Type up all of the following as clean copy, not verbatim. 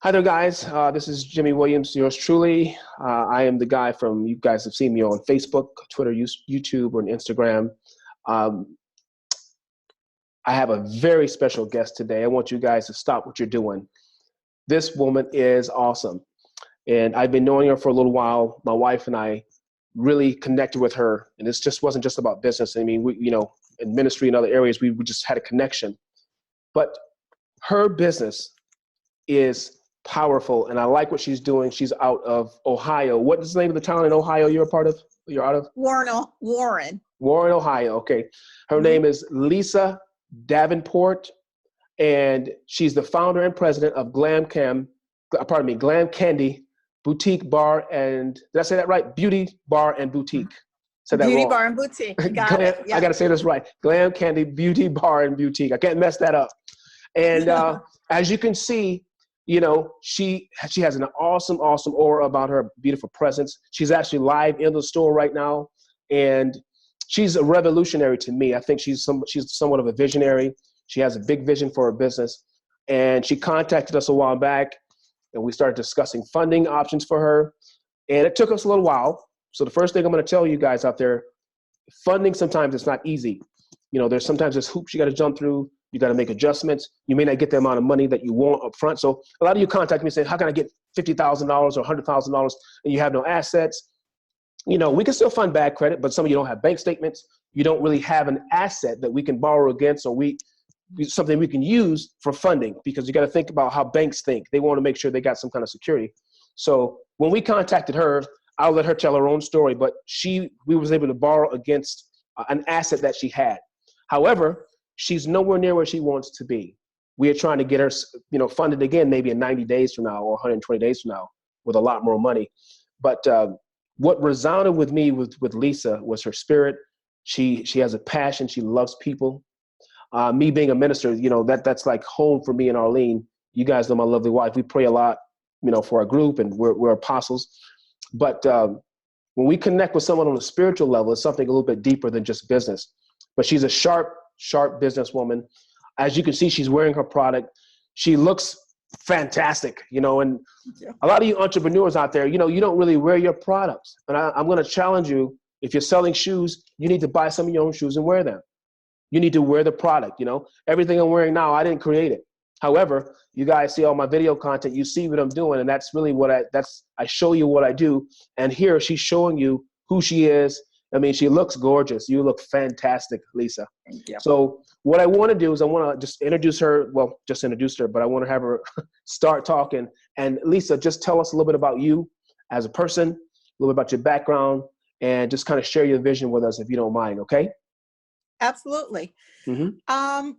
Hi there, guys. This is Jimmy Williams, yours truly. I am the guy from, you guys have seen me on Facebook, Twitter, YouTube, or Instagram. Um, I have a very special guest today. I want you guys to stop what you're doing. This woman is awesome. And I've been knowing her for a little while. My wife and I really connected with her. And this just wasn't just about business. I mean, in ministry and other areas, we just had a connection. But her business is powerful, and I like what she's doing. She's out of Ohio. What is the name of the town in Ohio you're a part of? You're out of? Warren. Warren, Ohio. Okay. Her name is Lisa Davenport, and she's the founder and president of Glam Candi Boutique Bar and, did I say that right? Beauty Bar and Boutique. Said that Beauty wrong. Bar and Boutique. You got it. Yeah. I got to say this right. Glam Candi Beauty Bar and Boutique. I can't mess that up. And as you can see, she has an awesome aura about her, beautiful presence. She's actually live in the store right now, and she's a revolutionary to me. I think she's somewhat of a visionary. She has a big vision for her business, and she contacted us a while back, and we started discussing funding options for her, and it took us a little while. So the first thing I'm going to tell you guys out there, funding sometimes it's not easy. There's hoops you got to jump through. You got to make adjustments. You may not get the amount of money that you want up front. So a lot of you contact me saying, how can I get $50,000 or $100,000 and you have no assets? We can still fund bad credit, but some of you don't have bank statements. You don't really have an asset that we can borrow against, or something we can use for funding, because you got to think about how banks think. They want to make sure they got some kind of security. So when we contacted her, I'll let her tell her own story, but we was able to borrow against an asset that she had. However, she's nowhere near where she wants to be. We are trying to get her, funded again, maybe in 90 days from now or 120 days from now with a lot more money. But what resounded with me with Lisa was her spirit. She has a passion. She loves people. Me being a minister, that's like home for me and Arlene. You guys know my lovely wife. We pray a lot, for our group, and we're apostles. But when we connect with someone on a spiritual level, it's something a little bit deeper than just business. But she's a sharp businesswoman. As you can see, she's wearing her product. She looks fantastic, and a lot of you entrepreneurs out there, you don't really wear your products. And I'm going to challenge you. If you're selling shoes, you need to buy some of your own shoes and wear them. You need to wear the product. Everything I'm wearing now, I didn't create it. However, you guys see all my video content, you see what I'm doing. And that's really I show you what I do. And here she's showing you who she is. I mean, she looks gorgeous. You look fantastic, Lisa. Thank you. So what I want to do is I want to just introduce her. Well, just introduce her, but I want to have her start talking. And Lisa, just tell us a little bit about you as a person, a little bit about your background, and just kind of share your vision with us if you don't mind, okay? Absolutely. Mm-hmm.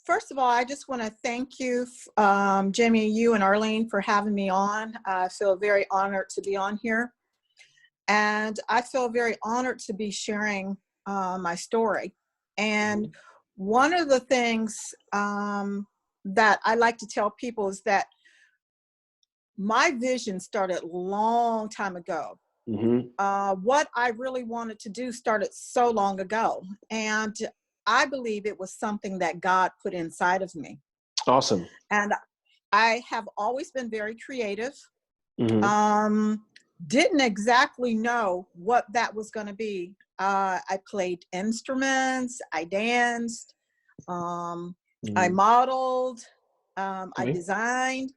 First of all, I just want to thank you, Jimmy, you and Arlene, for having me on. I feel very honored to be on here. And I feel very honored to be sharing my story. And one of the things that I like to tell people is that my vision started a long time ago. What I really wanted to do started so long ago. And I believe it was something that God put inside of me. Awesome. And I have always been very creative. Didn't exactly know what that was going to be. I played instruments, I danced, I modeled, I designed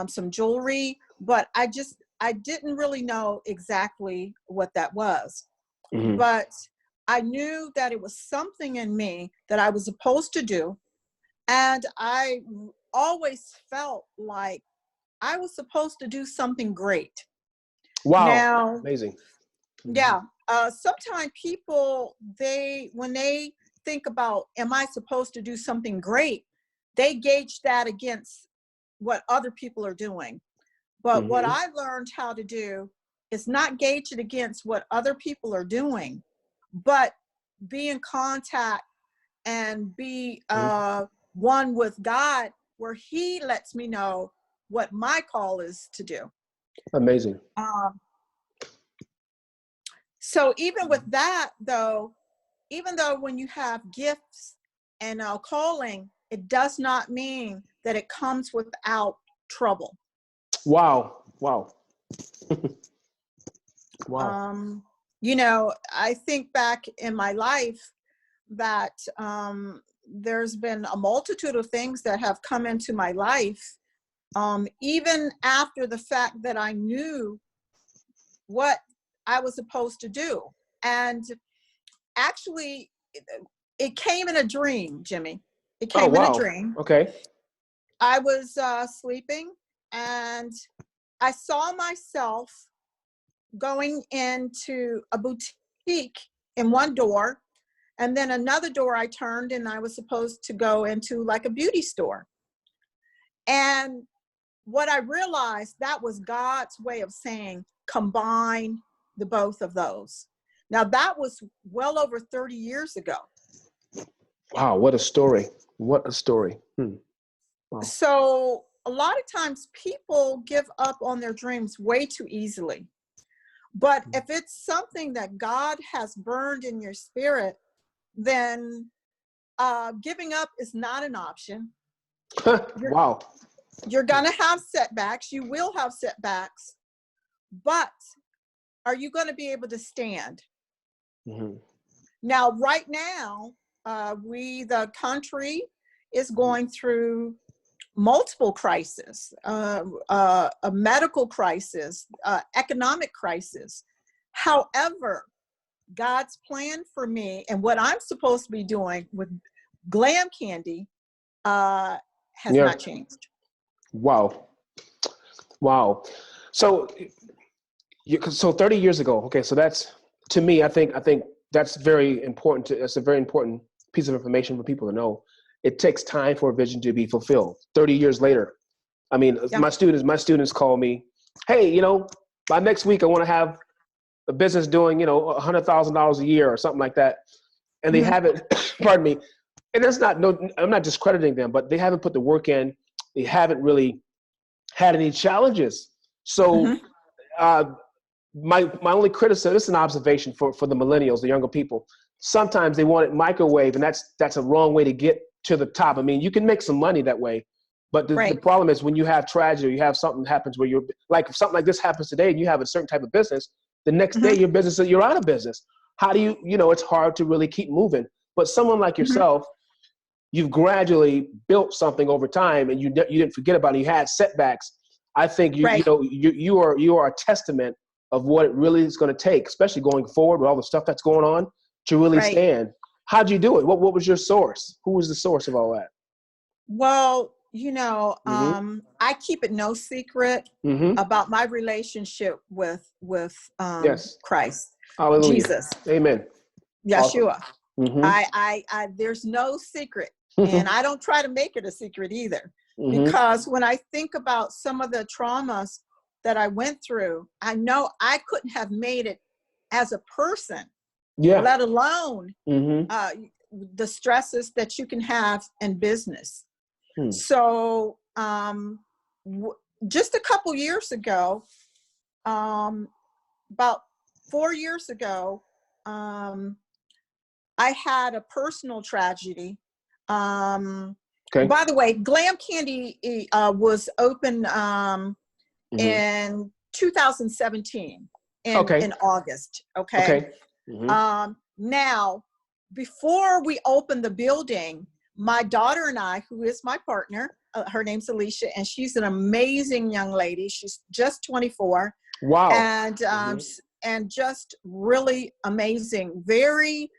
some jewelry, but I didn't really know exactly what that was. But I knew that it was something in me that I was supposed to do. And I always felt like I was supposed to do something great. Wow. Now, amazing. Yeah. Sometimes people, when they think about, am I supposed to do something great? They gauge that against what other people are doing. But what I learned how to do is not gauge it against what other people are doing, but be in contact and be one with God, where He lets me know what my call is to do. Amazing. So even with that, though, even though when you have gifts and a calling, it does not mean that it comes without trouble. Wow. Wow. Wow. You know, I think back in my life that there's been a multitude of things that have come into my life, even after the fact that I knew what I was supposed to do. And actually, it came in a dream, Jimmy. It Oh, came in a wow. dream. Okay. I was sleeping, and I saw myself going into a boutique in one door, and then another door I turned, and I was supposed to go into like a beauty store. And what I realized, that was God's way of saying, combine the both of those. Now, that was well over 30 years ago. Wow. What a story. What a story. Wow. So a lot of times people give up on their dreams way too easily. But if it's something that God has burned in your spirit, then giving up is not an option. Wow. You're going to have setbacks. You will have setbacks. But are you going to be able to stand? Mm-hmm. Now, right now, the country is going through multiple crises, a medical crisis, economic crisis. However, God's plan for me and what I'm supposed to be doing with Glam Candi has Yeah. not changed. Wow. Wow. So, so 30 years ago. Okay. So that's, to me, I think that's very important. That's a very important piece of information for people to know. It takes time for a vision to be fulfilled. 30 years later. I mean, Yeah. my students call me, hey, by next week, I want to have a business doing, $100,000 a year or something like that. And they Mm-hmm. haven't, pardon me. And that's I'm not discrediting them, but they haven't put the work in. They haven't really had any challenges. So, Mm-hmm. my only criticism, this is an observation for the millennials, the younger people. Sometimes they want it microwave, and that's a wrong way to get to the top. I mean, you can make some money that way, but the Right. problem is when you have tragedy, or you have something happens where you're like, if something like this happens today and you have a certain type of business, the next day Mm-hmm. you're out of business. How do it's hard to really keep moving. But someone like Mm-hmm. yourself, you've gradually built something over time, and you didn't forget about it. You had setbacks. I think Right. you are a testament of what it really is going to take, especially going forward with all the stuff that's going on, to really Right. stand. How'd you do it? What was your source? Who was the source of all that? Well, Mm-hmm. I keep it no secret Mm-hmm. about my relationship with Yes. Christ, Hallelujah. Jesus, Amen. Awesome. Yeshua. Mm-hmm. I there's no secret, and I don't try to make it a secret either, Mm-hmm. because when I think about some of the traumas that I went through, I know I couldn't have made it as a person, Yeah. let alone Mm-hmm. the stresses that you can have in business. Hmm. So just a couple years ago, about 4 years ago, I had a personal tragedy. Okay. By the way, Glam Candi was open Mm-hmm. in 2017 Okay. in August. Okay. Okay. Mm-hmm. Now, before we opened the building, my daughter and I, who is my partner, her name's Alicia, and she's an amazing young lady. She's just 24. Wow. And Mm-hmm. and just really amazing, very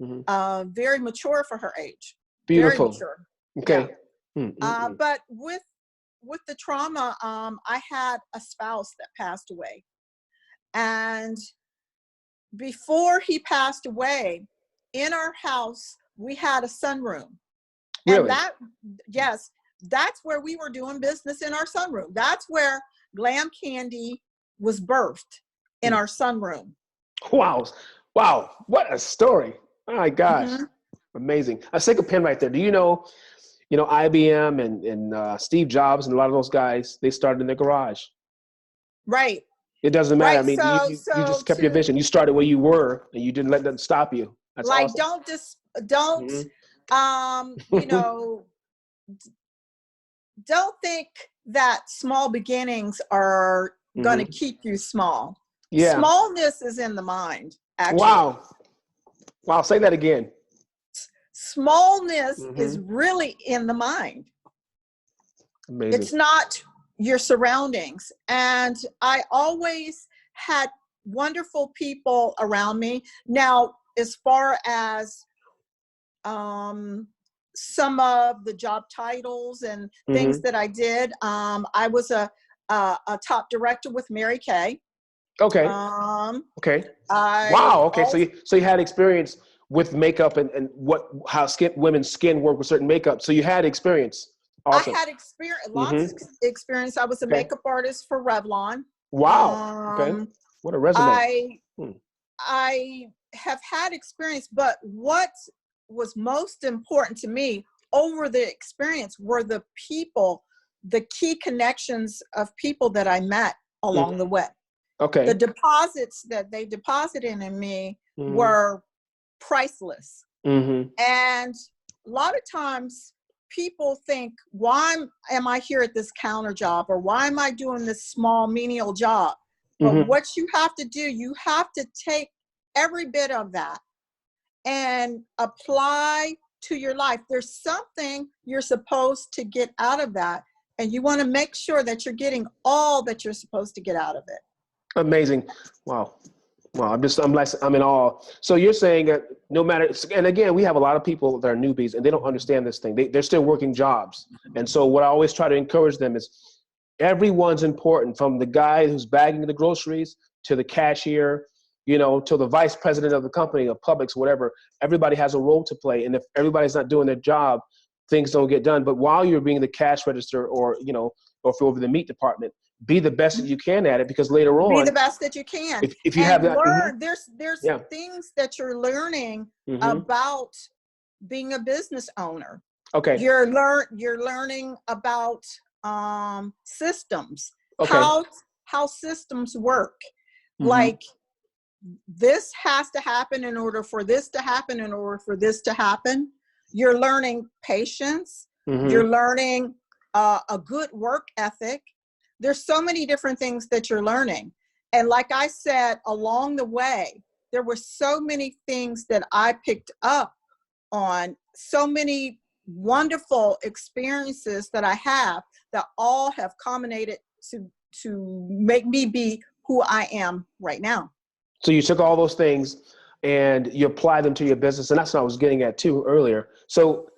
Mm-hmm. very mature for her age. Very Beautiful. mature. Okay. Yeah. Mm-hmm. But with the trauma, I had a spouse that passed away, and before he passed away, in our house we had a sunroom. And Really? yes, that's where we were doing business, in our sunroom. That's where Glam Candi was birthed, in our sunroom. Wow. Wow. What a story. Oh my gosh. Mm-hmm. Amazing. I stick a pin right there. Do you know, IBM and Steve Jobs and a lot of those guys, they started in their garage. Right. It doesn't matter. Right. I mean, So you just kept your vision. You started where you were, and you didn't let that stop you. That's like, awesome. don't Mm-hmm. don't think that small beginnings are going to keep you small. Yeah. Smallness is in the mind, actually. Wow. Wow. Say that again. Smallness is really in the mind. Amazing. It's not your surroundings. And I always had wonderful people around me. Now, as far as some of the job titles and things that I did, I was a top director with Mary Kay. Okay. Okay. Wow. Okay. Also, So you had experience with makeup and how women's skin work with certain makeup. So you had experience. Awesome. I had lots of experience. I was a makeup artist for Revlon. Wow. Okay. What a resume. I have had experience, but what was most important to me over the experience were the people, the key connections of people that I met along the way. Okay. The deposits that they deposited in me were priceless. And a lot of times people think, why am I here at this counter job? Or why am I doing this small menial job? But what you have to do, you have to take every bit of that and apply to your life. There's something you're supposed to get out of that. And you want to make sure that you're getting all that you're supposed to get out of it. Amazing. Wow. Wow. I'm in awe. So you're saying that no matter, and again, we have a lot of people that are newbies and they don't understand this thing. They're still working jobs. And so what I always try to encourage them is everyone's important, from the guy who's bagging the groceries to the cashier, to the vice president of the company, of Publix, whatever. Everybody has a role to play. And if everybody's not doing their job, things don't get done. But while you're being the cash register or if you're over the meat department, be the best that you can at it, because later on, be the best that you can. If you have that, learn, there's things that you're learning about being a business owner. Okay. You're learning about systems, how systems work. Like, this has to happen in order for this to happen, in order for this to happen. You're learning patience. You're learning a good work ethic. There's so many different things that you're learning. And like I said, along the way, there were so many things that I picked up on, so many wonderful experiences that I have that all have culminated to make me be who I am right now. So you took all those things and you apply them to your business. And that's what I was getting at too earlier. So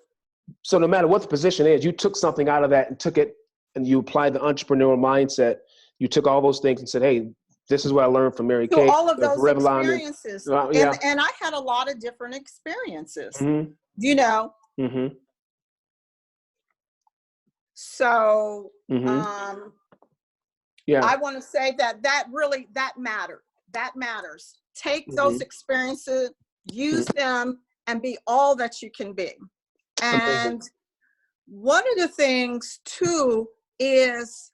no matter what the position is, you took something out of that and took it and you applied the entrepreneurial mindset. You took all those things and said, hey, this is what I learned from Mary Kay. So all of those experiences. And I had a lot of different experiences, So I want to say that mattered. That matters. Take those experiences, use them, and be all that you can be. And one of the things too is,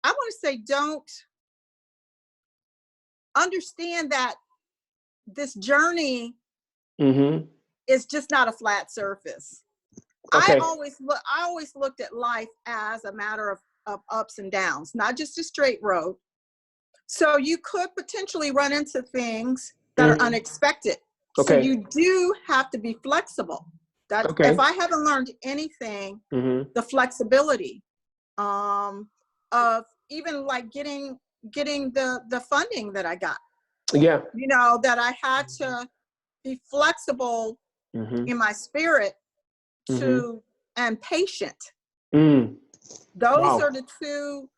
I want to say, don't understand that this journey is just not a flat surface. I always looked at life as a matter of ups and downs, not just a straight road. So you could potentially run into things that are unexpected. So you do have to be flexible. If I haven't learned anything, the flexibility of even like getting the funding that I got. Yeah. That I had to be flexible in my spirit and patient. Those are the two,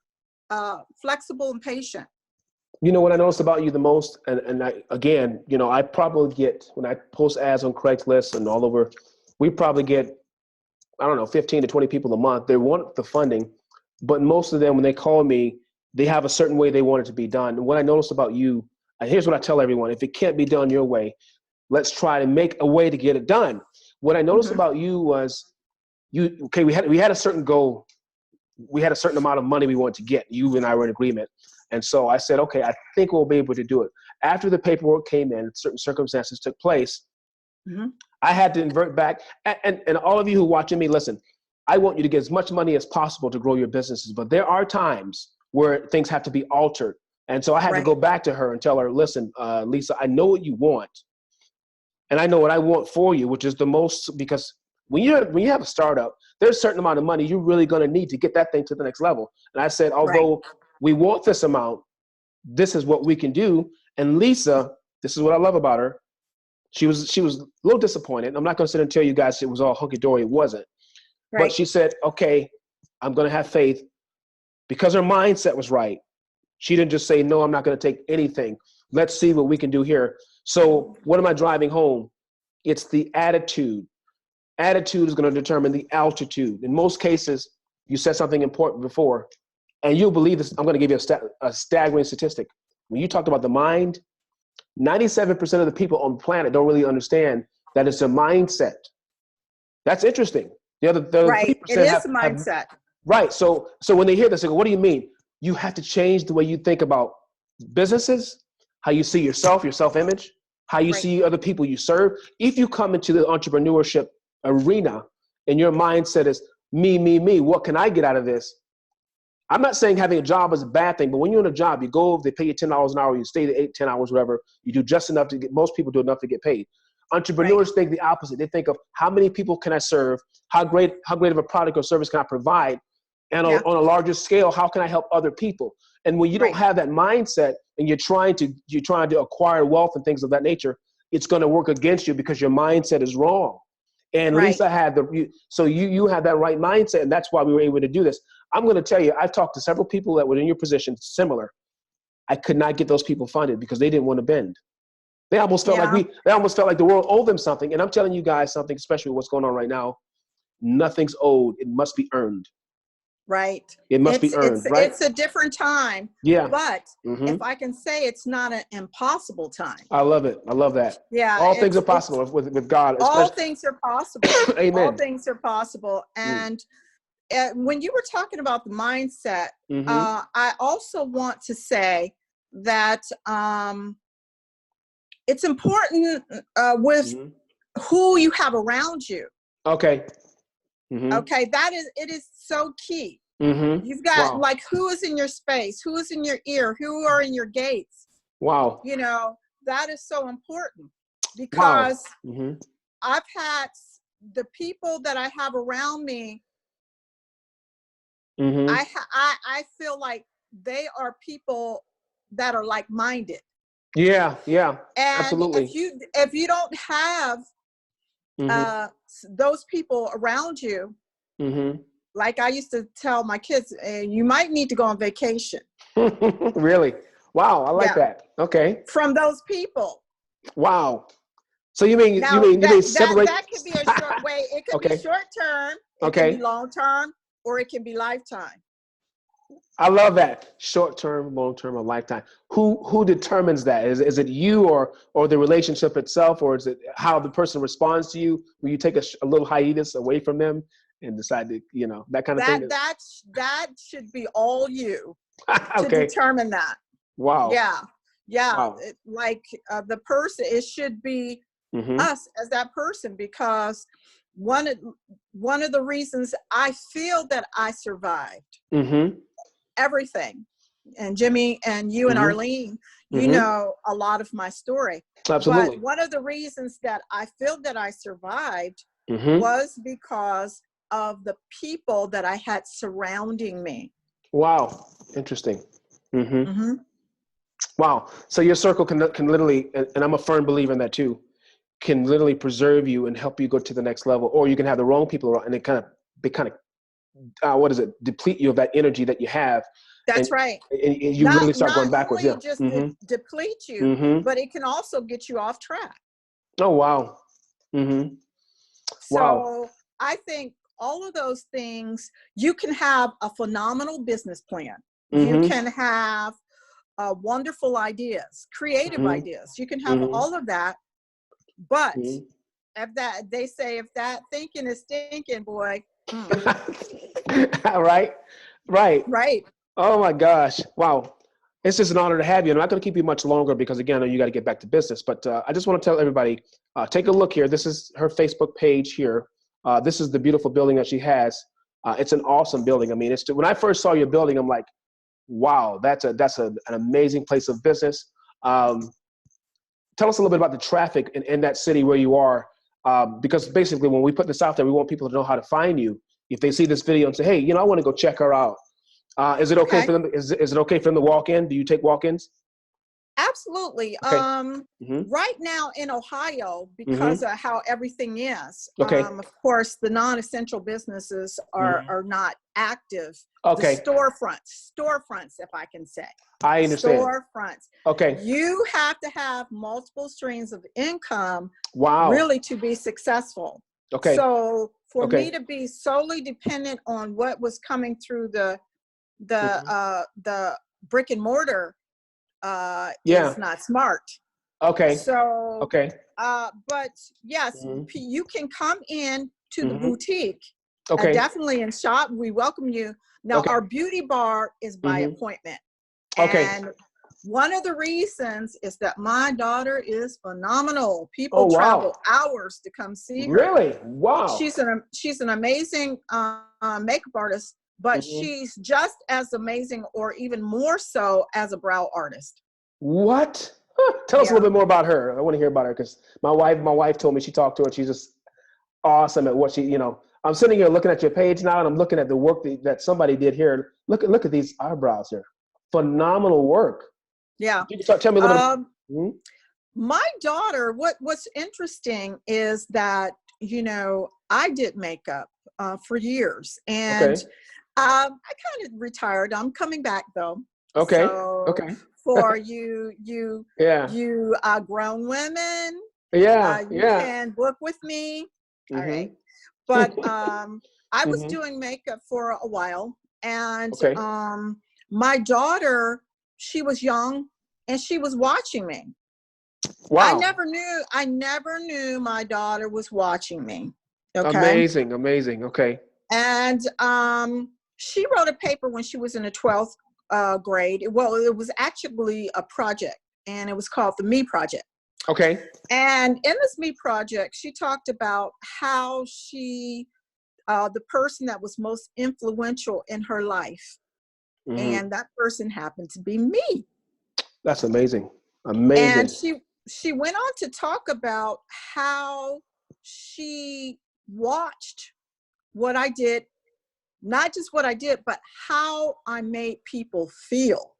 flexible and patient. What I noticed about you the most, and I probably get, when I post ads on Craigslist and all over, we probably get, 15 to 20 people a month. They want the funding, but most of them, when they call me, they have a certain way they want it to be done. And what I noticed about you, and here's what I tell everyone: if it can't be done your way, let's try to make a way to get it done. What I noticed about you was, we had a certain goal. We had a certain amount of money we wanted to get. You and I were in agreement. And so I said, okay, I think we'll be able to do it. After the paperwork came in, certain circumstances took place, I had to invert back. And all of you who are watching me, listen, I want you to get as much money as possible to grow your businesses. But there are times where things have to be altered. And so I had to go back to her and tell her, listen, Lisa, I know what you want. And I know what I want for you, which is the most, because when you have a startup, there's a certain amount of money you're really going to need to get that thing to the next level. And I said, although we want this amount, this is what we can do. And Lisa, this is what I love about her. She was a little disappointed. I'm not going to sit and tell you guys it was all hunky-dory. It wasn't. But she said, okay, I'm going to have faith, because her mindset was right. She didn't just say, no, I'm not going to take anything. Let's see what we can do here. So what am I driving home? It's the attitude. Attitude is going to determine the altitude. In most cases, you said something important before, and you'll believe this. I'm going to give you a staggering statistic. When you talked about the mind, 97% of the people on the planet don't really understand that it's a mindset. That's interesting. The other 3% it is a mindset. Right. So when they hear this, they go, what do you mean? You have to change the way you think about businesses, how you see yourself, your self-image, how you see other people you serve. If you come into the entrepreneurship arena and your mindset is me, me, me, what can I get out of this? I'm not saying having a job is a bad thing, but when you're in a job, you go, they pay you $10 an hour, you stay there 8, 10 hours, whatever, you do just enough to get, most people do enough to get paid. Entrepreneurs think the opposite. They think of how many people can I serve? How great of a product or service can I provide? And on a larger scale, how can I help other people? And when you don't have that mindset and you're trying to acquire wealth and things of that nature, it's going to work against you because your mindset is wrong. And Lisa had you had that right mindset, and that's why we were able to do this. I'm going to tell you, I've talked to several people that were in your position similar. I could not get those people funded because they didn't want to bend. They almost felt like the world owed them something. And I'm telling you guys something, especially what's going on right now. Nothing's owed. It must be earned. Right. It must be earned, right? It's a different time. Yeah. But if I can say, it's not an impossible time. I love it. I love that. Yeah. All things are possible with God. All things are possible. Amen. All things are possible. And when you were talking about the mindset, I also want to say that it's important with who you have around you. Okay. Okay, it is so key. You've got like, who is in your space, who is in your ear, who are in your gates. Wow. You know, that is so important because I've had the people that I have around me. I feel like they are people that are like-minded. Yeah, and absolutely. If you don't have those people around you, like I used to tell my kids, you might need to go on vacation. Really? Wow, I like that. Okay. From those people. Wow. So you mean separate? That could be a short way. It could be short term. It can be long term, or it can be lifetime. I love that. Short term, long term, or lifetime. Who determines that? Is it you or the relationship itself, or is it how the person responds to you? Will you take a little hiatus away from them and decide to, that kind of thing? That should be all you to determine that. Wow. Yeah. Wow. The person, it should be us as that person, because one of the reasons I feel that I survived everything, and Jimmy and you and Arlene, you know a lot of my story. Absolutely. But one of the reasons that I feel that I survived was because of the people that I had surrounding me. Wow. Interesting. Wow. So your circle can literally, and I'm a firm believer in that too, can literally preserve you and help you go to the next level, or you can have the wrong people around and they kind of deplete you of that energy that you have. That's right. And you really start going backwards. Not only just deplete you, but it can also get you off track. Oh, wow. So I think all of those things, you can have a phenomenal business plan. You can have wonderful ideas, creative ideas. You can have all of that. But if that thinking is stinking, boy. Right. Oh my gosh. Wow. It's just an honor to have you. I'm not going to keep you much longer because, again, I know you got to get back to business. But I just want to tell everybody, take a look here. This is her Facebook page here. This is the beautiful building that she has. It's an awesome building. I mean, when I first saw your building, I'm like, wow, that's an amazing place of business. Tell us a little bit about the traffic in that city where you are, because basically when we put this out there, we want people to know how to find you. If they see this video and say, hey, I want to go check her out. Is it okay for them? Is it okay for them to walk in? Do you take walk-ins? Absolutely. Okay. Right now in Ohio, because Mm-hmm. of how everything is, Okay. of course, the non-essential businesses are not active. Okay. The storefronts, if I can say. I understand. Storefronts. Okay. You have to have multiple streams of income Wow. really to be successful. Okay. So for me to be solely dependent on what was coming through the brick and mortar is not smart. Okay. So, okay. But yes, you can come in to the boutique, Okay. definitely and shop. We welcome you. Now, our beauty bar is by appointment. Okay. And one of the reasons is that my daughter is phenomenal. People travel hours to come see her. Really? Wow. She's an amazing makeup artist, but she's just as amazing or even more so as a brow artist. What? Tell us a little bit more about her. I want to hear about her because my wife told me she talked to her. She's just awesome at what she, I'm sitting here looking at your page now and I'm looking at the work that somebody did here. Look at these eyebrows here. Phenomenal work. Yeah. Tell me a little bit. My daughter, what's interesting is that, I did makeup for years and I kind of retired. I'm coming back though. Okay. So for you grown women, you can book with me. All right. But I was doing makeup for a while and my daughter, she was young and she was watching me. Wow. I never knew my daughter was watching me. Okay. Amazing. Okay. And she wrote a paper when she was in the 12th grade. Well, it was actually a project and it was called the Me Project. Okay. And in this Me Project, she talked about how she, the person that was most influential in her life. And that person happened to be me. That's amazing. Amazing. And she went on to talk about how she watched what I did, not just what I did, but how I made people feel.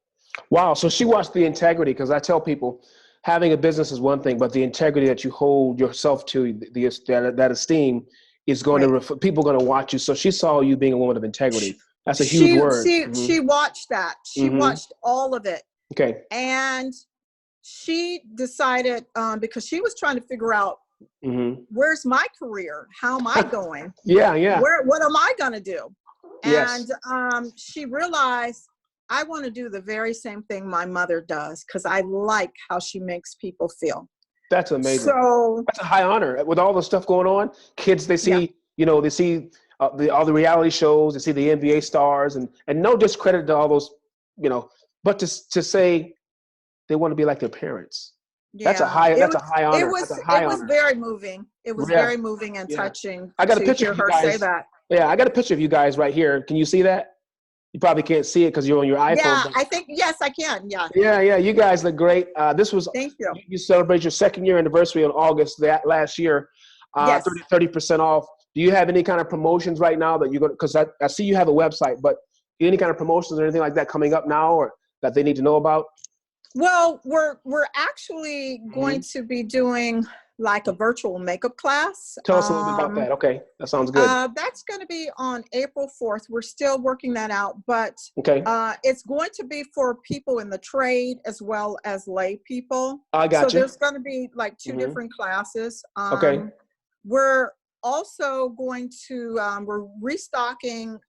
Wow. So she watched the integrity, because I tell people having a business is one thing, but the integrity that you hold yourself to, that esteem is going to, people are going to watch you. So she saw you being a woman of integrity. That's a huge word. She watched that. She watched all of it. Okay. And she decided, because she was trying to figure out, where's my career? How am I going? What am I going to do? And she realized, I want to do the very same thing my mother does because I like how she makes people feel. That's amazing. So that's a high honor. With all the stuff going on, kids, they see, they see all the reality shows, they see the NBA stars, and no discredit to all those, but to say they want to be like their parents. That's a high honor. It was very moving. It was very moving and touching. I got a picture of you guys. Say that. Yeah, I got a picture of you guys right here. Can you see that? You probably can't see it because you're on your iPhone. Yeah, I think, yes, I can. Yeah. Yeah. You guys look great. This was, thank you. You celebrate your second year anniversary on August last year. 30% off. Do you have any kind of promotions right now that you're going to, because I see you have a website, but any kind of promotions or anything like that coming up now or that they need to know about? Well, we're actually going to be doing like a virtual makeup class. Tell us a little bit about that. Okay, that sounds good. That's going to be on April 4th. We're still working that out, but it's going to be for people in the trade as well as lay people. I got you. So there's going to be like two different classes. We're also going to, we're restocking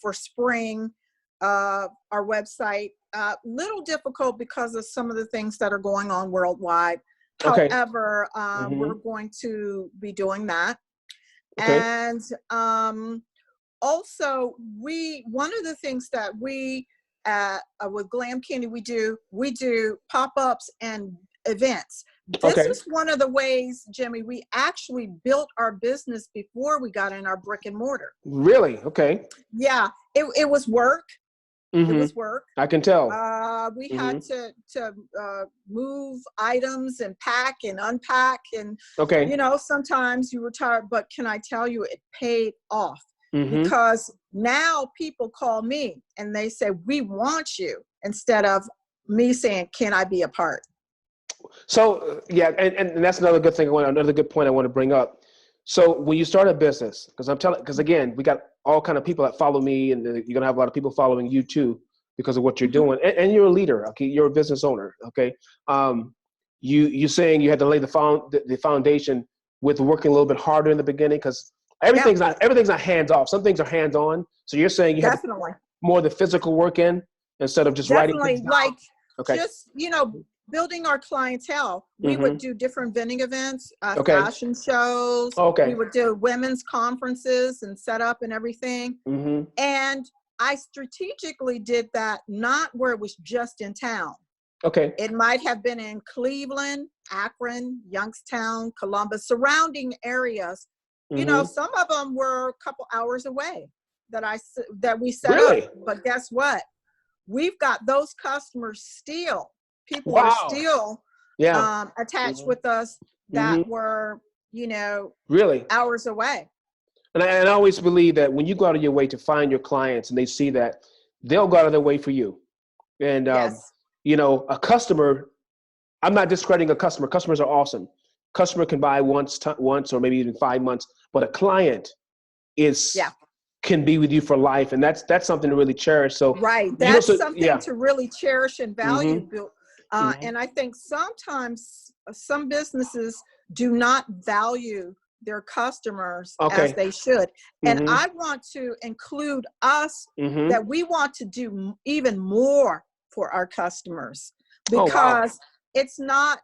for spring our website. Little difficult because of some of the things that are going on worldwide. However, we're going to be doing that. And also one of the things that we with Glam Candi we do pop-ups and events. This Okay. is one of the ways, Jimmy, we actually built our business before we got in our brick and mortar. Really? Okay. Yeah, it was work. It Mm-hmm. was work. I can tell. We Mm-hmm. had to move items and pack and unpack. And, Okay. you know, sometimes you were tired, but can I tell you, it paid off. Mm-hmm. Because now people call me and they say, we want you, instead of me saying, can I be a part? So yeah, and that's another good thing. Another good point I want to bring up. So when you start a business, because again, we got all kind of people that follow me, and you're gonna have a lot of people following you too because of what you're doing, and you're a leader. Okay, you're a business owner. Okay, you saying you had to lay the foundation with working a little bit harder in the beginning because Yeah, everything's not hands off. Some things are hands on. So you're saying you had to definitely. more the physical work in instead of just writing things Definitely. down. Like, Okay. just, you know, building our clientele. We Mm-hmm. would do different vending events, Okay. fashion shows. We Okay. would do women's conferences and set up and everything. Mm-hmm. And I strategically did that, not where it was just in town. Okay. It might have been in Cleveland, Akron, Youngstown, Columbus, surrounding areas. You know, Mm-hmm. some of them were a couple hours away that we set up. Really? But guess what? We've got those customers still. People are Wow. still Yeah. attached Mm-hmm. with us that Mm-hmm. were, you know, Really? hours away. And I always believe that when you go out of your way to find your clients and they see that, they'll go out of their way for you. And, Yes. you know, a customer, I'm not discrediting a customer. Customers are awesome. Customer can buy once or maybe even 5 months, but a client Yeah. can be with you for life. And that's something to really cherish. So, Right. you know, That's so something yeah. to really cherish and value. Mm-hmm. Bill. Mm-hmm. And I think sometimes some businesses do not value their customers as Okay. they should. And Mm-hmm. I want to include us, Mm-hmm. that we want to do even more for our customers, Oh, wow. because it's not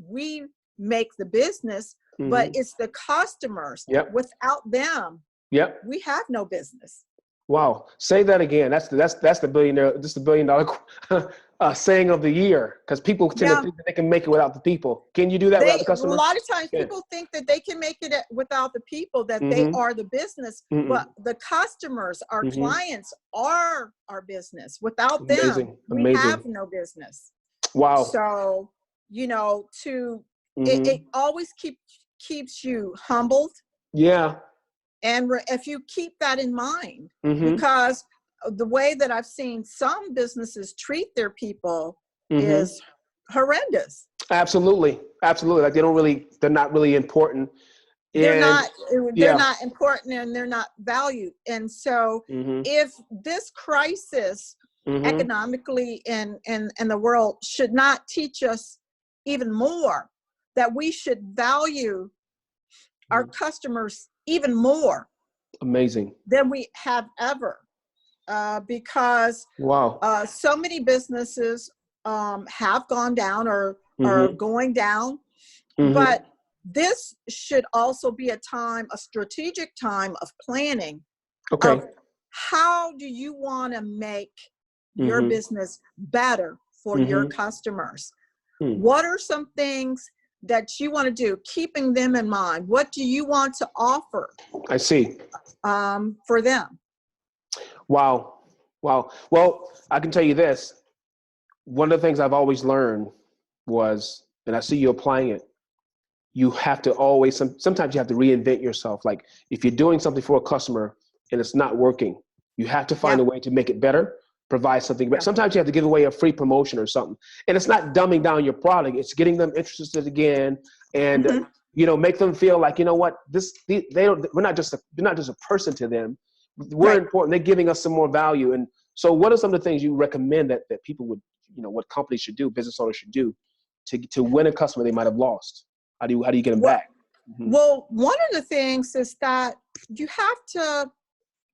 we make the business, but Mm-hmm. it's the customers. Yep. Without them, Yep. we have no business. Wow. Say that again. That's the billionaire. This is the $1 billion saying of the year, because people tend to Yeah. think that they can make it without the people. Can you do that without the A customer? lot of times Yeah. people think that they can make it without the people, that they Mm-hmm. are the business, Mm-mm. but the customers, our Mm-hmm. clients, are our business. Without them, Amazing. we have Amazing. no business. Wow. So, you know, Mm-hmm. it always keeps you humbled. Yeah. And if you keep that in mind, Mm-hmm. because the way that I've seen some businesses treat their people Mm-hmm. is horrendous. Absolutely. Absolutely. Like they're not really important. They're And not yeah. important, and they're not valued. And so Mm-hmm. if this crisis Mm-hmm. economically in the world should not teach us even more that we should value our customers even more Amazing. than we have ever, because Wow. so many businesses have gone down or are Mm-hmm. going down. Mm-hmm. But this should also be a strategic time of planning Okay. of how do you want to make your Mm-hmm. business better for your Mm-hmm. customers? Mm. What are some things that you want to do, keeping them in mind? What do you want to offer I see. for them? Wow. Wow. Well, I can tell you this. One of the things I've always learned was, and I see you applying it, you have to always, sometimes you have to reinvent yourself. Like if you're doing something for a customer and it's not working, you have to find Yeah. a way to make it better, provide something better. Yeah. Sometimes you have to give away a free promotion or something. And it's not dumbing down your product. It's getting them interested again and, Mm-hmm. you know, make them feel like, you know what, we're not just a person to them. We're Right. important. They're giving us some more value. And so what are some of the things you recommend that people would, you know, what companies should do, business owners should do to win a customer they might have lost? How do you get them back? Mm-hmm. Well, one of the things is that you have to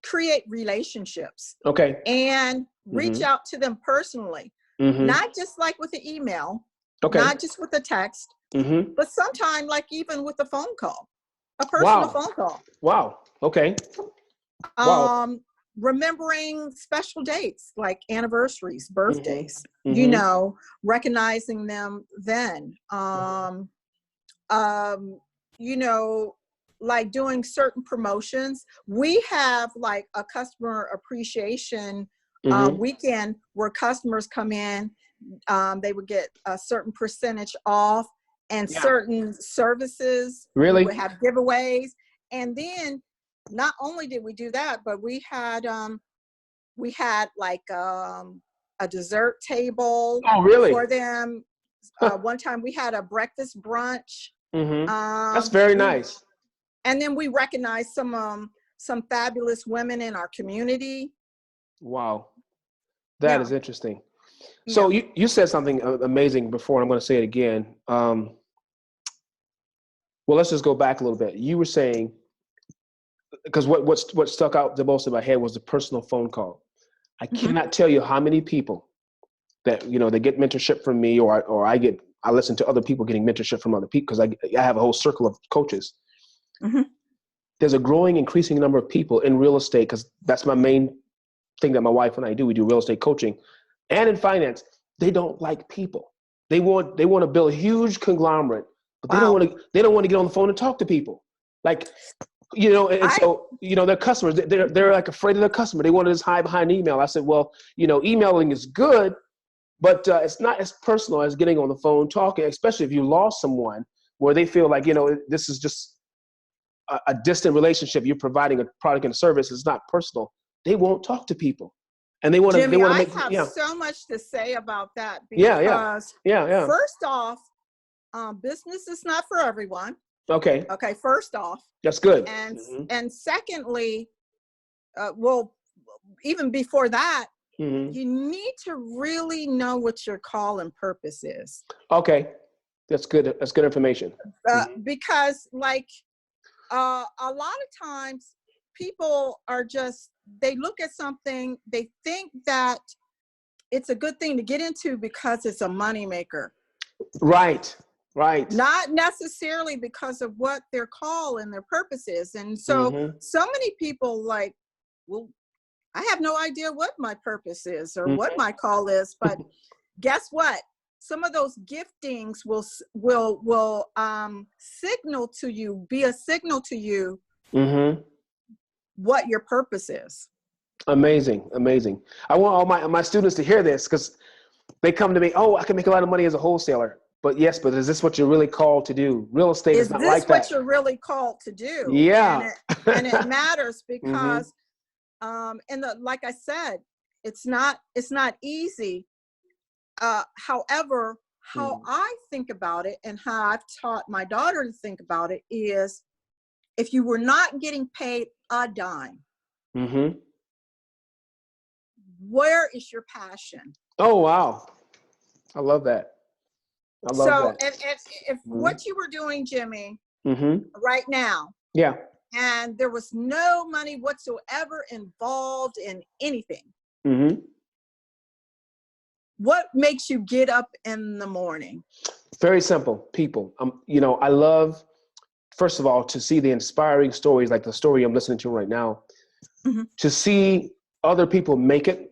create relationships Okay. and reach Mm-hmm. out to them personally, Mm-hmm. not just like with an email, Okay. not just with a text, Mm-hmm. but sometimes like even with a phone call, a personal Wow. phone call. Wow. Okay. Wow. remembering special dates like anniversaries, birthdays, Mm-hmm. you know, recognizing them then. You know, like doing certain promotions. We have like a customer appreciation Mm-hmm. weekend where customers come in, they would get a certain percentage off, and Yeah. certain services. Really? We would have giveaways. And then not only did we do that, but we had like a dessert table Oh, really? for them. One time we had a breakfast brunch. Mm-hmm. That's very nice. And then we recognized some fabulous women in our community. Wow. That Yeah. is interesting. So you said something amazing before, and I'm going to say it again. Well, let's just go back a little bit. You were saying, because what stuck out the most in my head was the personal phone call. I cannot tell you how many people that, you know, they get mentorship from me, or I listen to other people getting mentorship from other people, because I have a whole circle of coaches. Mm-hmm. There's a growing, increasing number of people in real estate, because that's my main thing that my wife and I do. We do real estate coaching, and in finance. They don't like people. They want to build a huge conglomerate, but they don't want to get on the phone and talk to people. Like, you know, and so, you know, their customers, they're like afraid of their customer. They want to just hide behind email. I said, well, you know, emailing is good, but it's not as personal as getting on the phone talking, especially if you lost someone, where they feel like, you know, this is just a distant relationship. You're providing a product and a service. It's not personal. They won't talk to people, and they want to. Jimmy, I make. have so much to say about that, because yeah. First off, business is not for everyone. Okay. First off, that's good. And secondly, well, even before that, you need to really know what your call and purpose is. Okay, that's good. That's good information. Because like a lot of times people are they look at something, they think that it's a good thing to get into because it's a moneymaker. Right. Not necessarily because of what their call and their purpose is. And so, so many people like, well, I have no idea what my purpose is or what my call is, but guess what? Some of those giftings will signal to you, be a signal to you what your purpose is. Amazing. I want all my students to hear this, because they come to me, oh, I can make a lot of money as a wholesaler. But yes, but is this what you're really called to do? Real estate is not like that. Is this what you're really called to do? Yeah. And it matters because, like I said, it's not easy. However, how I think about it and how I've taught my daughter to think about it is, if you were not getting paid a dime, where is your passion? Oh, wow. I love that. And if what you were doing, Jimmy, right now, and there was no money whatsoever involved in anything, what makes you get up in the morning? Very simple. People. You know, I love, first of all, to see the inspiring stories, like the story I'm listening to right now, to see other people make it,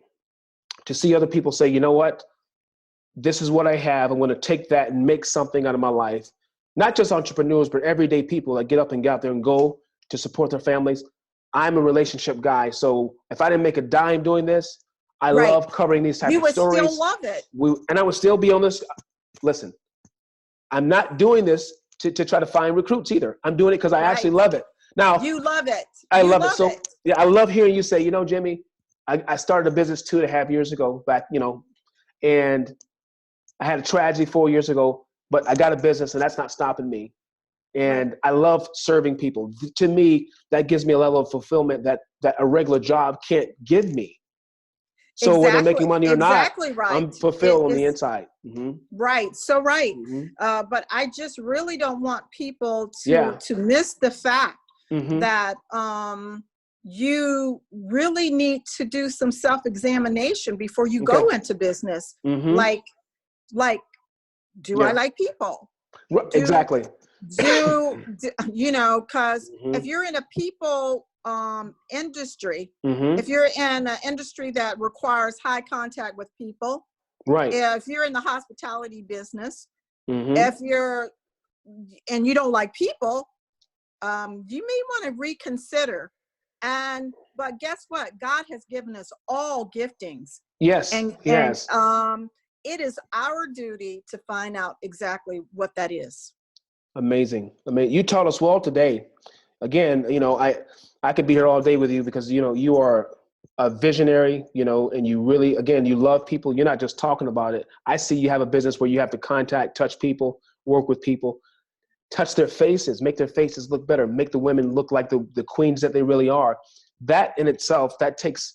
to see other people say, you know what, this is what I have. I'm going to take that and make something out of my life. Not just entrepreneurs, but everyday people that get up and get out there and go to support their families. I'm a relationship guy. So if I didn't make a dime doing this, I love covering these types of stories. You would still love it. And I would still be on this. Listen, I'm not doing this to try to find recruits either. I'm doing it because I actually love it. Now, you love it. I love it. So yeah, I love hearing you say, you know, Jimmy, I started a business 2.5 years ago back, you know, and I had a tragedy 4 years ago, but I got a business and that's not stopping me. And I love serving people. To me, that gives me a level of fulfillment that a regular job can't give me. So whether I'm making money or not, I'm fulfilled on the inside. Right. So but I just really don't want people to miss the fact that you really need to do some self-examination before you go into business. Like, do I like people? Exactly. Do you know, because if you're in a people industry, Mm-hmm. if you're in an industry that requires high contact with people, Right. if you're in the hospitality business, Mm-hmm. if you're, and you don't like people, you may want to reconsider. But guess what? God has given us all giftings. Yes. And Yes. it is our duty to find out exactly what that is. Amazing. I mean, you taught us well today. Again, I could be here all day with you because, you are a visionary, and you really, again, you love people. You're not just talking about it. I see you have a business where you have to contact, touch people, work with people, touch their faces, make their faces look better, make the women look like the queens that they really are. That in itself, it takes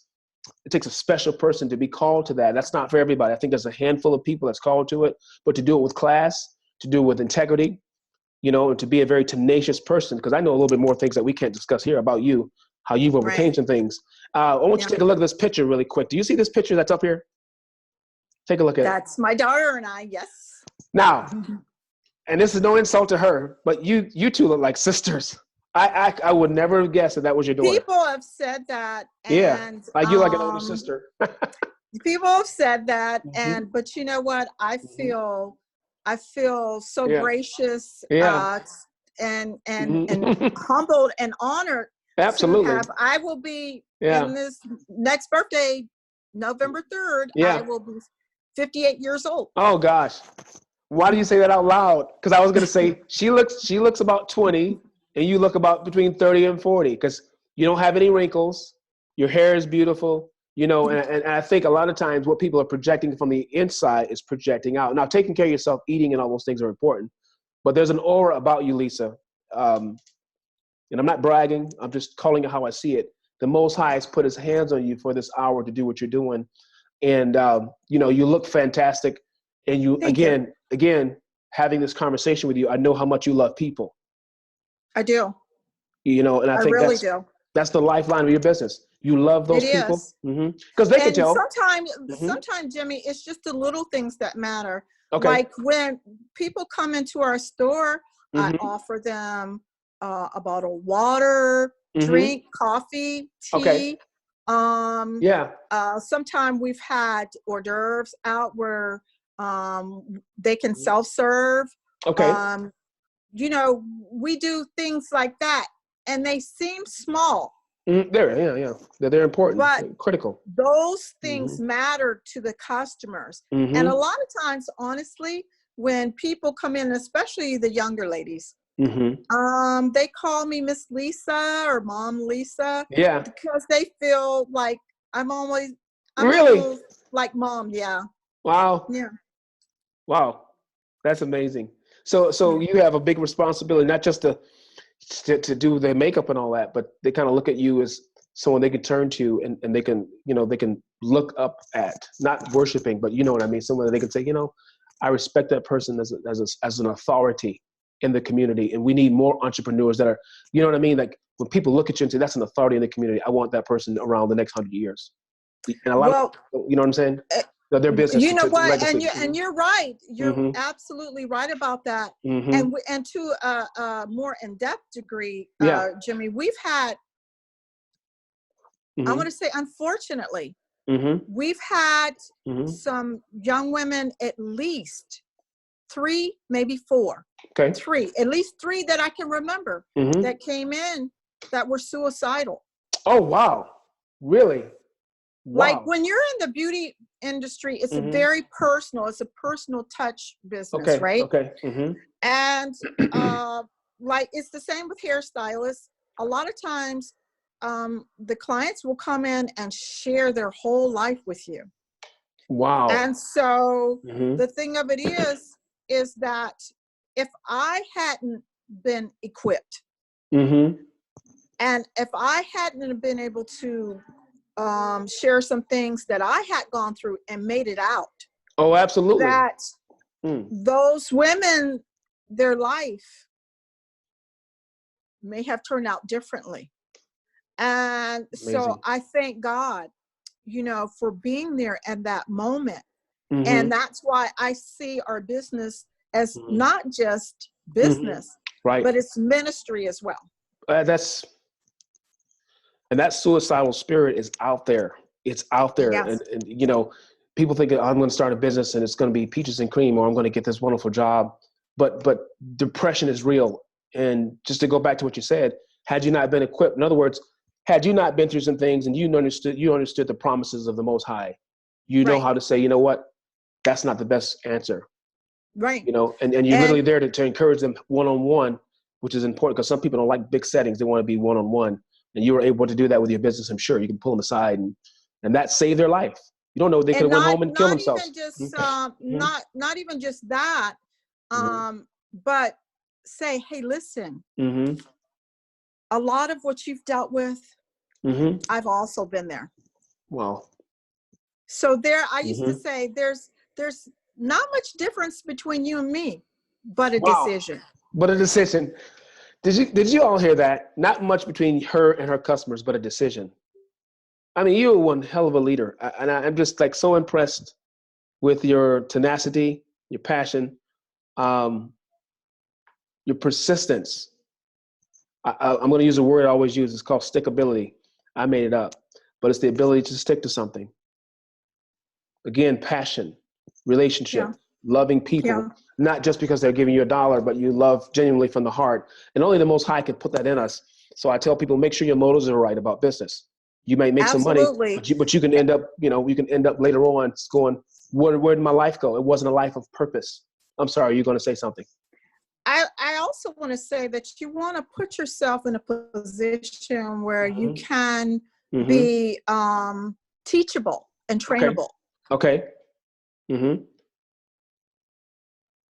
a special person to be called to that. That's not for everybody. I think there's a handful of people that's called to it, but to do it with class, to do it with integrity, and to be a very tenacious person, because I know a little bit more things that we can't discuss here about you, how you've overcame some things. I want you to take a look at this picture really quick. Do you see this picture that's up here? Take a look at it. That's my daughter and I, yes. Now, and this is no insult to her, but you two look like sisters. I would never have guessed that was your daughter. People have said that. And, yeah, like you like an older sister. People have said that, Mm-hmm. but you know what? I feel so gracious, and humbled and honored. Absolutely. I will be in this next birthday, November 3rd. I will be 58 years old. Oh gosh. Why do you say that out loud? Because I was going to say she looks about 20 and you look about between 30 and 40, because you don't have any wrinkles. Your hair is beautiful, and I think a lot of times what people are projecting from the inside is projecting out. Now, taking care of yourself, eating, and all those things are important, but there's an aura about you, Lisa. And I'm not bragging. I'm just calling it how I see it. The Most High has put his hands on you for this hour to do what you're doing. And, you look fantastic. And you, again, having this conversation with you, I know how much you love people. I do. And I think really do. That's the lifeline of your business. You love those people. Because they can tell. Sometimes, Jimmy, it's just the little things that matter. Okay. Like when people come into our store, I offer them a bottle of water, drink, coffee, tea. Okay. Sometimes we've had hors d'oeuvres out where they can self-serve. Okay. We do things like that, and they seem small. They're important, but critical. Those things matter to the customers. And a lot of times, honestly, when people come in, especially the younger ladies, they call me Miss Lisa or Mom Lisa. Yeah. Because they feel like I'm really like Mom. Yeah. Wow. Yeah. Wow. That's amazing. So you have a big responsibility, not just to do their makeup and all that, but they kind of look at you as someone they can turn to and they can, they can look up at, not worshiping, but you know what I mean? Someone that they can say, I respect that person as an authority in the community. And we need more entrepreneurs that are, you know what I mean? Like when people look at you and say, that's an authority in the community, I want that person around the next 100 years. And a lot of, you know what I'm saying? Their business. You know what? And you're right. You're absolutely right about that. And to a more in-depth degree, Jimmy, we've had, I want to say, unfortunately, we've had some young women, at least 3, maybe 4. Okay. 3, at least 3 that I can remember that came in that were suicidal. Oh, wow. Really? Wow. Like when you're in the beauty industry, it's a very personal, it's a personal touch business, right? Okay. And like it's the same with hairstylists. A lot of times the clients will come in and share their whole life with you. Wow. And so the thing of it is that if I hadn't been equipped and if I hadn't been able to share some things that I had gone through and made it out. Oh, absolutely. That those women, their life may have turned out differently. And so I thank God, for being there at that moment. And that's why I see our business as not just business, right, but it's ministry as well. That's And that suicidal spirit is out there. It's out there. Yes. And you know, people think I'm going to start a business and it's going to be peaches and cream, or I'm going to get this wonderful job. But depression is real. And just to go back to what you said, had you not been equipped, in other words, had you not been through some things and you understood the promises of the Most High, you know Right. how to say, you know what, that's not the best answer. Right. You know, and you're literally there to encourage them one-on-one, which is important because some people don't like big settings. They want to be one-on-one. And you were able to do that with your business, I'm sure. You can pull them aside and that saved their life. You don't know, they could have went home and killed themselves. Even just, not even just that, but say, hey, listen, a lot of what you've dealt with, I've also been there. Wow. So I used to say, there's not much difference between you and me, but a decision. But a decision. Did you all hear that? Not much between her and her customers, but a decision. I mean, you're one hell of a leader. And I'm just like so impressed with your tenacity, your passion, your persistence. I'm going to use a word I always use. It's called stickability. I made it up, but it's the ability to stick to something. Again, passion, relationship, loving people, not just because they're giving you $1, but you love genuinely from the heart. And only the Most High can put that in us. So I tell people, make sure your motives are right about business. You might make some money, but you can end up, you can end up later on going, where did my life go? It wasn't a life of purpose. I'm sorry, you're going to say something. I also want to say that you want to put yourself in a position where you can be teachable and trainable. Okay.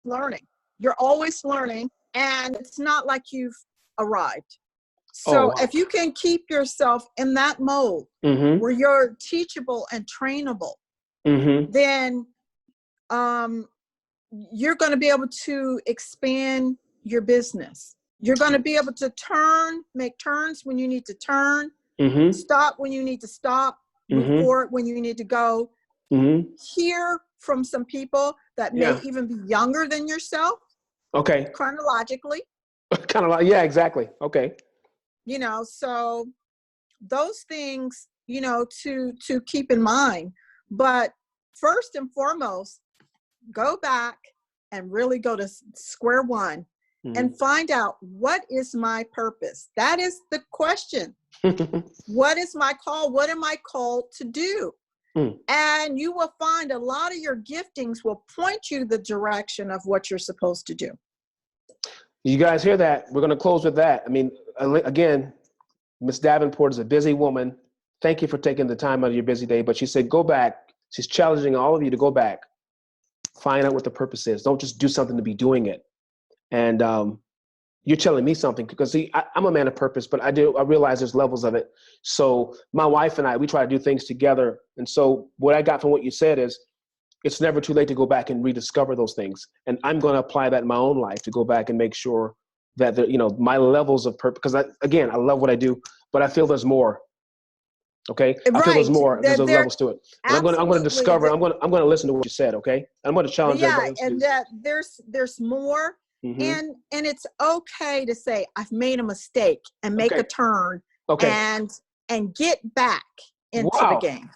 Learning. You're always learning, and it's not like you've arrived. So if you can keep yourself in that mode where you're teachable and trainable, then you're going to be able to expand your business. You're going to be able to make turns when you need to turn, stop when you need to stop, move forward when you need to go, hear from some people that may even be younger than yourself. Okay. Chronologically. Kind of like, yeah, exactly. Okay. So those things, to keep in mind. But first and foremost, go back and really go to square one and find out, what is my purpose? That is the question. What is my call? What am I called to do? And you will find a lot of your giftings will point you the direction of what you're supposed to do. You guys hear that? We're going to close with that. I mean, again, Miss Davenport is a busy woman. Thank you for taking the time out of your busy day. But she said, go back. She's challenging all of you to go back, find out what the purpose is. Don't just do something to be doing it. And you're telling me something because, see, I'm a man of purpose, but I realize there's levels of it. So my wife and I, we try to do things together. And so what I got from what you said is, it's never too late to go back and rediscover those things. And I'm going to apply that in my own life to go back and make sure that, my levels of purpose, because I love what I do, but I feel there's more. Okay. I feel there's more. There's levels to it. And I'm going to discover, I'm going to listen to what you said. Okay. I'm going to challenge everybody. And that there's more. And it's okay to say, I've made a mistake and make a turn and get back into the game.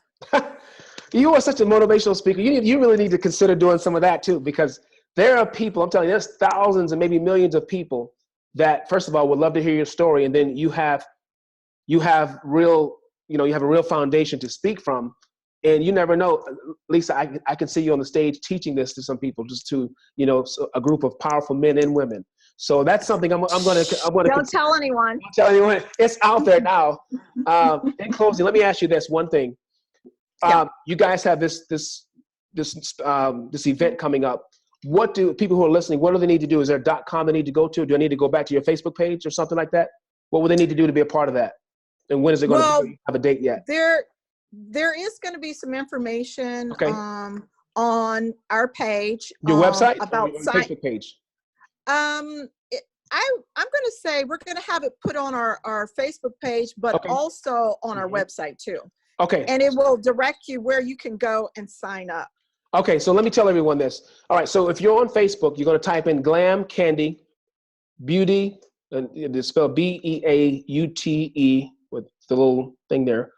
You are such a motivational speaker. You really need to consider doing some of that too, because there are people, I'm telling you, there's thousands and maybe millions of people that, first of all, would love to hear your story. And then you have real, you have a real foundation to speak from. And you never know, Lisa, I can see you on the stage teaching this to some people, just to, a group of powerful men and women. So that's something I'm going to. Don't tell anyone. Don't tell anyone. It's out there now. In closing, let me ask you this one thing. You guys have this event coming up. What do people who are listening, what do they need to do? Is there a .com they need to go to? Do I need to go back to your Facebook page or something like that? What would they need to do to be a part of that? And when is it going to be? Have a date yet? There is going to be some information on our page. Your website? About your Facebook page? I'm going to say we're going to have it put on our Facebook page, but also on our website too. Okay. And it will direct you where you can go and sign up. Okay, so let me tell everyone this. All right, so if you're on Facebook, you're going to type in Glam, Candi, Beauty, and it's spelled Beaute with the little thing there,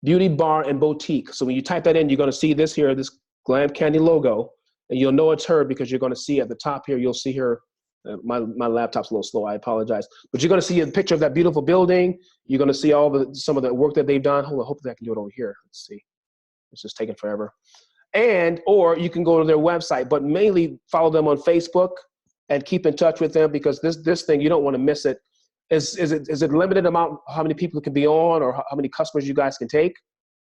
Beauty Bar and Boutique. So when you type that in, you're going to see this here, this Glam Candi logo, and you'll know it's her because you're going to see at the top here, you'll see her. My laptop's a little slow. I apologize. But you're going to see a picture of that beautiful building. You're going to see some of the work that they've done. Hold on, hopefully I can do it over here. Let's see. It's just taking forever. Or you can go to their website, but mainly follow them on Facebook and keep in touch with them, because this thing, you don't want to miss it. Is it limited amount how many people can be on, or how many customers you guys can take?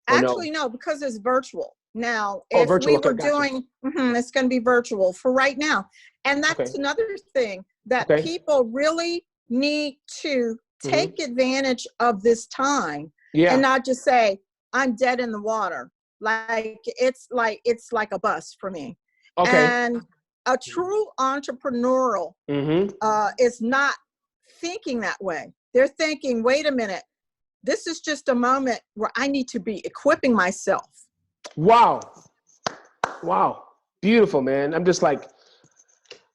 Actually, no, because it's virtual. Now, Oh, if virtual. we were Okay, gotcha. doing, it's going to be virtual for right now. And that's Okay. another thing that Okay. people really need to take advantage of this time, Yeah. and not just say, I'm dead in the water. It's like a bus for me. Okay. And a true entrepreneurial is not thinking that way. They're thinking, wait a minute, this is just a moment where I need to be equipping myself. Wow. Beautiful, man. I'm just like,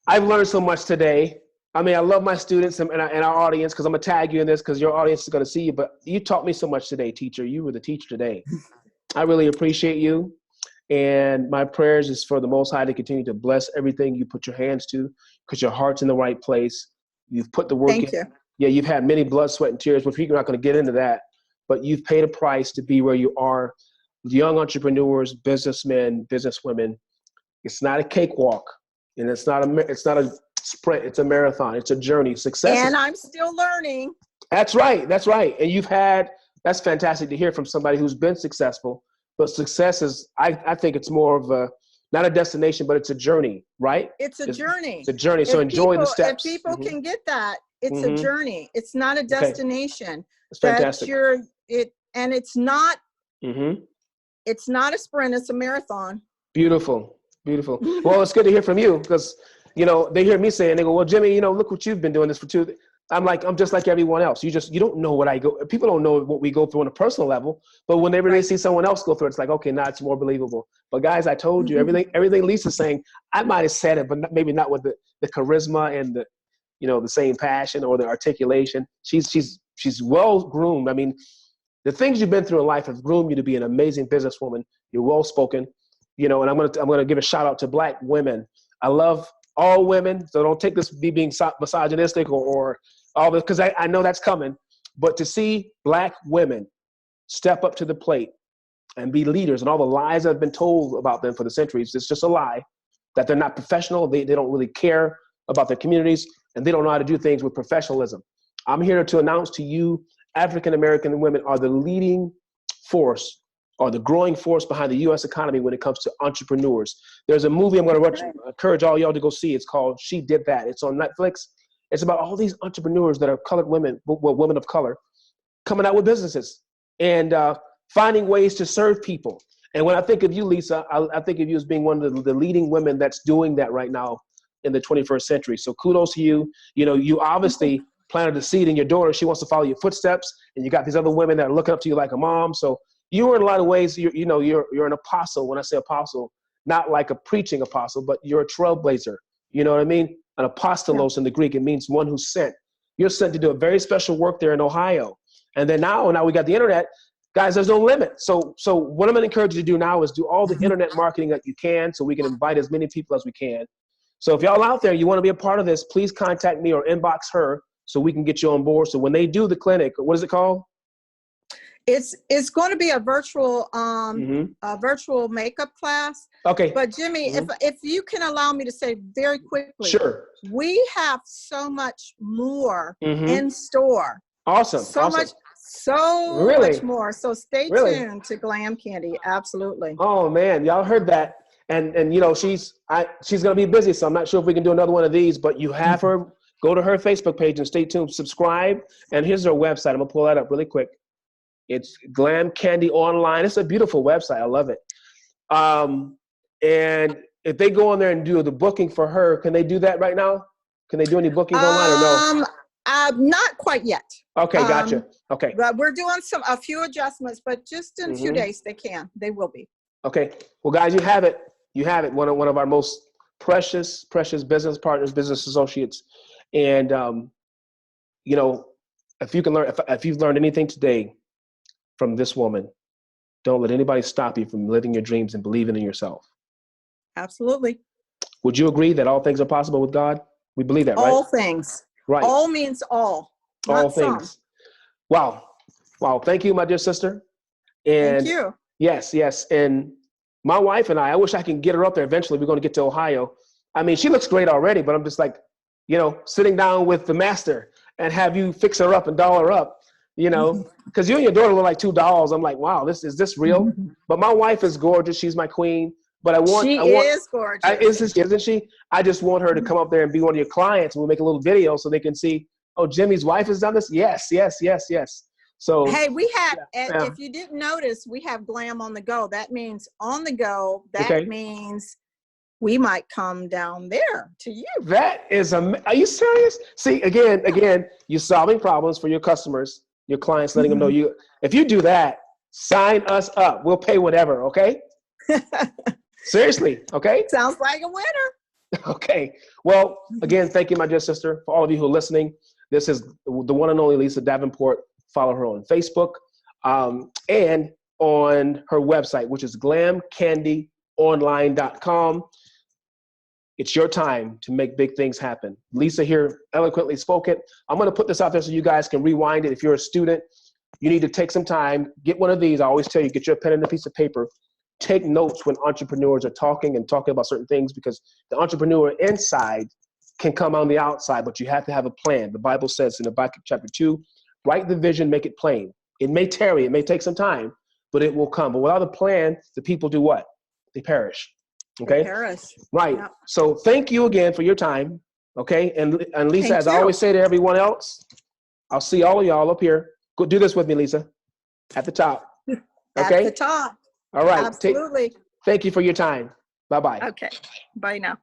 I've learned so much today. I mean, I love my students and our audience, because I'm going to tag you in this because your audience is going to see you. But you taught me so much today, teacher. You were the teacher today. I really appreciate you. And my prayers is for the Most High to continue to bless everything you put your hands to, because your heart's in the right place. You've put the work in. Thank you. Yeah, you've had many blood, sweat, and tears, which we're not going to get into that. But you've paid a price to be where you are. Young entrepreneurs, businessmen, businesswomen. It's not a cakewalk, and it's not a sprint. It's a marathon. It's a journey. Success. And I'm still learning. That's right. That's right. And that's fantastic to hear from somebody who's been successful. But success is, I think it's more of not a destination, but it's a journey, right? It's a journey. It's a journey. So enjoy the steps. If people can get that, it's a journey. It's not a destination. That's fantastic. And it's not, it's not a sprint, it's a marathon. Beautiful. Well, it's good to hear from you, because, they hear me saying, they go, well, Jimmy, look what you've been doing this for 2. I'm just like everyone else. You don't know people don't know what we go through on a personal level, but whenever they see someone else go through it, it's like, okay, now it's more believable. But guys, I told you everything Lisa's saying, I might've said it, but maybe not with the charisma and the same passion or the articulation. She's well groomed. I mean, the things you've been through in life have groomed you to be an amazing businesswoman. You're well spoken, and I'm gonna give a shout out to Black women. I love all women, so don't take this being misogynistic or all this, because I know that's coming. But to see Black women step up to the plate and be leaders, and all the lies that have been told about them for the centuries, it's just a lie, that they're not professional, they don't really care about their communities, and they don't know how to do things with professionalism. I'm here to announce to you, African-American women are the leading force, or the growing force behind the U.S. economy when it comes to entrepreneurs. There's a movie I'm going to encourage all y'all to go see. It's called She Did That. It's on Netflix. It's about all these entrepreneurs that are colored women, women of color, coming out with businesses and finding ways to serve people. And when I think of you, Lisa, I think of you as being one of the leading women that's doing that right now in the 21st century. So kudos to you. You obviously planted a seed in your daughter. She wants to follow your footsteps, and you got these other women that are looking up to you like a mom. So you are in a lot of ways, you're an apostle. When I say apostle, not like a preaching apostle, but you're a trailblazer. You know what I mean? An apostolos in the Greek, it means one who's sent. You're sent to do a very special work there in Ohio. And then now we got the internet. Guys, there's no limit. So what I'm going to encourage you to do now is do all the internet marketing that you can, so we can invite as many people as we can. So if y'all out there, you want to be a part of this, please contact me or inbox her so we can get you on board. So when they do the clinic, what is it called? It's going to be a virtual virtual makeup class. Okay. But Jimmy, if you can allow me to say very quickly, sure. We have so much more in store. Awesome. Much more. So stay tuned to Glam Candi. Absolutely. Oh man, y'all heard that. And she's going to be busy, so I'm not sure if we can do another one of these, but you have her, go to her Facebook page and stay tuned, subscribe. And here's her website. I'm going to pull that up really quick. It's Glam Candi Online. It's a beautiful website. I love it. And if they go on there and do the booking for her, can they do that right now? Can they do any bookings online or no? Not quite yet. Okay, gotcha. Okay. But we're doing a few adjustments, but just in 2 days they will be. Okay. Well, guys, you have it. One of our most precious business partners, business associates. And, if you've learned anything today, from this woman. Don't let anybody stop you from living your dreams and believing in yourself. Absolutely. Would you agree that all things are possible with God? We believe that, right? All things. Right. All means all, All not some. things. Wow. Wow. Thank you, my dear sister. Thank And you. yes, yes. And my wife and I wish I can get her up there eventually. We're going to get to Ohio. I mean, she looks great already, but I'm just like, sitting down with the master and have you fix her up and doll her up, because you and your daughter look like two dolls. I'm like, wow, is this real? But my wife is gorgeous. She's my queen. But She is gorgeous. Isn't she? I just want her to come up there and be one of your clients. We'll make a little video so they can see, oh, Jimmy's wife has done this. Yes, yes, yes, yes. So hey, we have, if you didn't notice, we have Glam on the go. That means on the go. That means we might come down there to you. That is, are you serious? See, again, you're solving problems for your customers, your clients, letting them know if you do that, sign us up. We'll pay whatever, okay? Seriously, okay? Sounds like a winner. Okay. Well, again, thank you, my dear sister. For all of you who are listening, this is the one and only Lisa Davenport. Follow her on Facebook and on her website, which is glamcandionline.com. It's your time to make big things happen. Lisa here eloquently spoke it. I'm going to put this out there so you guys can rewind it. If you're a student, you need to take some time, get one of these. I always tell you, get your pen and a piece of paper. Take notes when entrepreneurs are talking about certain things, because the entrepreneur inside can come on the outside, but you have to have a plan. The Bible says in Habakkuk chapter 2, write the vision, make it plain. It may tarry, it may take some time, but it will come. But without a plan, the people do what? They perish. Okay. Paris. Right. Yep. So thank you again for your time. Okay. And Lisa, thank as you. I always say to everyone else, I'll see all of y'all up here. Go do this with me, Lisa, at the top. Okay. At the top. All right. Absolutely. Thank you for your time. Bye-bye. Okay. Bye now.